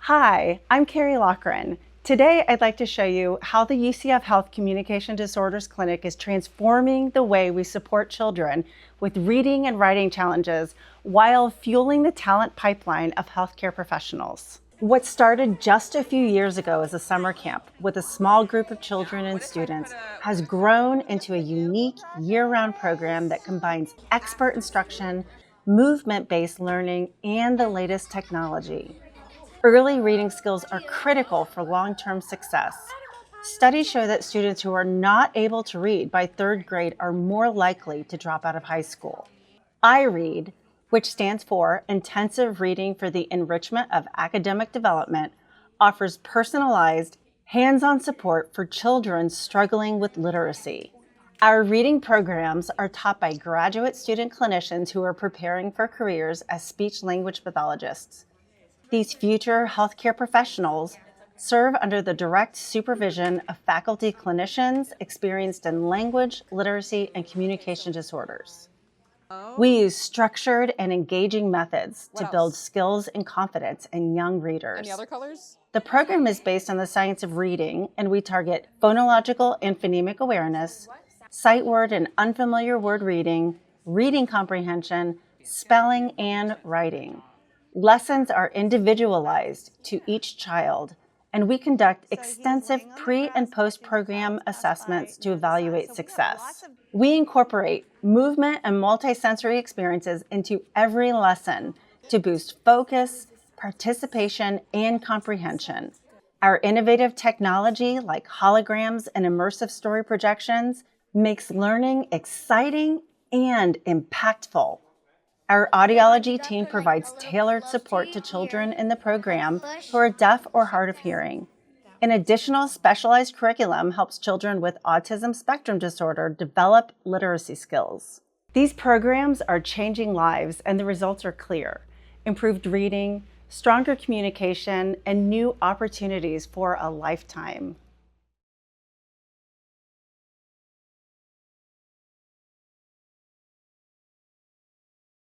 Hi, I'm Carrie Loughran. Today, I'd like to show you how the UCF Health Communication Disorders Clinic is transforming the way we support children with reading and writing challenges while fueling the talent pipeline of healthcare professionals. What started just a few years ago as a summer camp with a small group of children and students has grown into a unique year-round program that combines expert instruction, movement-based learning, and the latest technology. Early reading skills are critical for long-term success. Studies show that students who are not able to read by third grade are more likely to drop out of high school. iREAD, which stands for Intensive Reading for the Enrichment of Academic Development, offers personalized, hands-on support for children struggling with literacy. Our reading programs are taught by graduate student clinicians who are preparing for careers as speech-language pathologists. These future healthcare professionals serve under the direct supervision of faculty clinicians experienced in language, literacy, and communication disorders. We use structured and engaging methods to build skills and confidence in young readers. Any other colors? The program is based on the science of reading, and we target phonological and phonemic awareness, sight word and unfamiliar word reading, reading comprehension, spelling, and writing. Lessons are individualized to each child, and we conduct extensive pre- and post-program assessments to evaluate success. We incorporate movement and multisensory experiences into every lesson to boost focus, participation, and comprehension. Our innovative technology, like holograms and immersive story projections, makes learning exciting and impactful. Our audiology team provides tailored support to children in the program who are deaf or hard of hearing. An additional specialized curriculum helps children with autism spectrum disorder develop literacy skills. These programs are changing lives, and the results are clear: improved reading, stronger communication, and new opportunities for a lifetime.